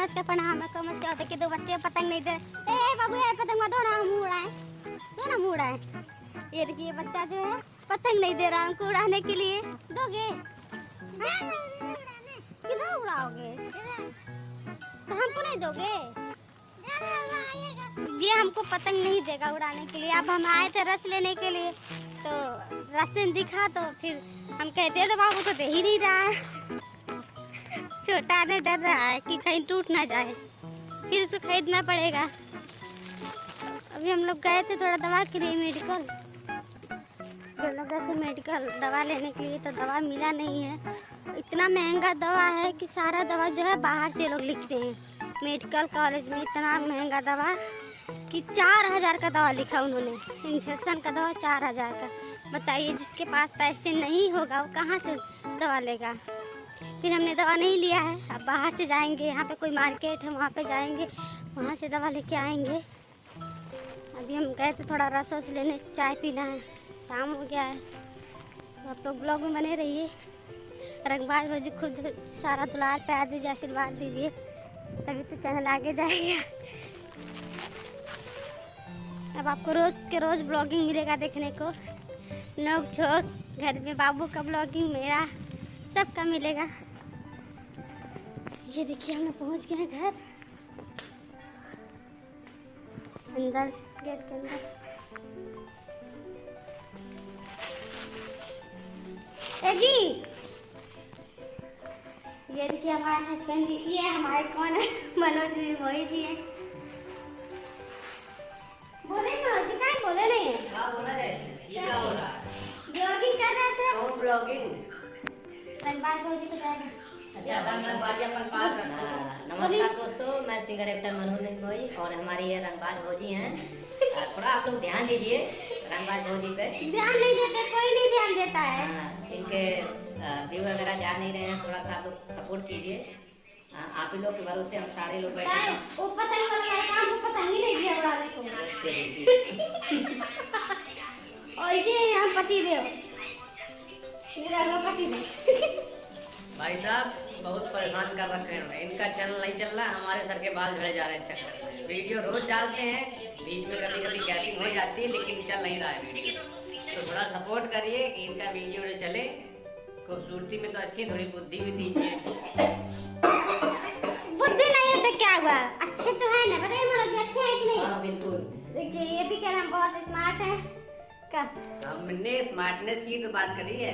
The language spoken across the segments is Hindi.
नमस्कार प्रणाम। समस्या होता कि दो बच्चे पतंग नहीं दे। ए बाबू ये पतंग मत उड़ा, हम उड़ाए तो ना उड़ाए। ये देखिए बच्चा जो है पतंग नहीं दे रहा हमको उड़ाने के लिए। दोगे? किधर उड़ाओगे? तो हमको नहीं दोगे? ये हमको पतंग नहीं देगा उड़ाने के लिए। अब हम आए थे रस लेने के लिए तो रास्ते में दिखा तो फिर हम कहते तो बाबू तो दे ही नहीं रहा है। छोटा ने डर रहा है कि कहीं टूट ना जाए, फिर उसको खरीदना पड़ेगा। अभी हम लोग गए थे थोड़ा दवा के लिए मेडिकल, मेडिकल दवा लेने के लिए तो दवा मिला नहीं है। इतना महंगा दवा है कि सारा दवा जो है बाहर से लोग लिखते हैं। मेडिकल कॉलेज में इतना महंगा दवा कि 4000 का दवा लिखा उन्होंने। इन्फेक्शन का दवा 4000 का। बताइए जिसके पास पैसे नहीं होगा वो कहाँ से दवा लेगा। फिर हमने दवा नहीं लिया है। अब बाहर से जाएंगे, यहाँ पे कोई मार्केट है वहाँ पे जाएंगे, वहाँ से दवा लेके आएंगे। अभी हम गए थे थोड़ा रस वस लेने, चाय पीना है, शाम हो गया है। तो आप लोग ब्लॉग में बने रहिए। रंगबाज भौजी खुद सारा दुलार प्यार दीजिए, आशीर्वाद दीजिए, तभी तो चैनल आगे जाएगा। अब आपको रोज़ के रोज़ ब्लॉगिंग मिलेगा देखने को। नोक झोंक, घर में बाबू का ब्लॉगिंग, मेरा सबका मिलेगा। ये देखिए हम लोग पहुँच गए हैं घर, अंदर गेट के अंदर। ए जी, ये देखिए हमारे हस्बैंड जी है। हमारे कौन है? मनोज जी, वही जी है। बोले ना, दिखाई बोले नहीं है। हाँ बोला जाए। ये क्या हो रहा है? ब्लॉगिंग कर रहे थे। कौन ब्लॉगिंग? रंगबाज भौजी को जाएगा। अच्छा रंगबाज अपन पास रखा। नमस्कार दोस्तों, मैं सिंगर एक्टर मनोज भोई और हमारी ये रंगबाज भौजी हैं। थोड़ा आप लोग ध्यान दीजिए रंगबाज भौजी पे। ध्यान नहीं देते, कोई नहीं ध्यान देता है। इनके व्यू वगैरह जा नहीं रहे हैं, थोड़ा सा आप लोग सपोर्ट कीजिए। आप ही लोग के भरोसे हम सारे लोग बैठे हैं। वो पतंग वाला है, हमको पतंग ही नहीं दिया उड़ाने को। और ये हम पति देव, मेरा लो पति देव। भाई साहब बहुत परेशान कर रखे हैं। इनका चैनल नहीं चल रहा, हमारे सर के बाल झड़े जा रहे हैं चक्कर में। वीडियो रोज डालते हैं, बीच में कभी कभी गैपिंग हो जाती है, लेकिन चल नहीं रहा है वीडियो। तो थोड़ा सपोर्ट करिए कि इनका वीडियो जो चले। खूबसूरती में तो अच्छी, थोड़ी बुद्धि भी दीजिए। बुद्धि नहीं है तो क्या हुआ, अच्छे तो है ना, बताइए मनोज जी अच्छे हैं कि नहीं? हाँ बिल्कुल। देखिए ये भी कह रहे हैं बहुत स्मार्ट है। का हमने स्मार्टनेस की तो बात करी है।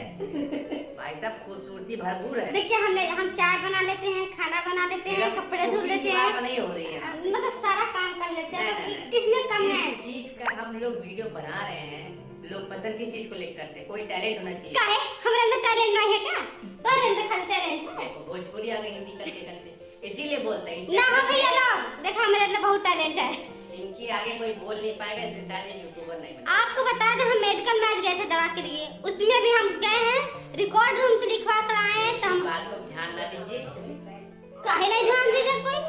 भाई साहब खूबसूरती भरपूर है। देखिए हम चाय बना लेते हैं, खाना बना लेते हैं, कपड़े धुल लेते हैं, नहीं हो रही है, मतलब सारा काम कर लेते हैं। तो किसमें कम है? चीज का हम लोग वीडियो बना रहे हैं, लोग पसंद किस चीज को लेकर करते हैं। कोई टैलेंट होना चाहिए। काहे हमारे अंदर टैलेंट नहीं है क्या? तो अंदर खाली टैलेंट है। देखो भोजपुरी आ गई हिंदी करते करते, इसीलिए बोलते हैं ना हो भैया लोग, देखो हमारे अंदर बहुत टैलेंट है। इनकी आगे कोई बोल नहीं पाएगा, इसलिए शायद यूट्यूबर नहीं बनेगा। आपको बता दें हम मेडिकल में गए थे दवा के लिए, उसमें भी हम गए हैं, रिकॉर्ड रूम से लिखवा कर आए हैं। तो हम बात को ध्यान ना दीजिए। काहे नहीं ध्यान दीजिए कोई।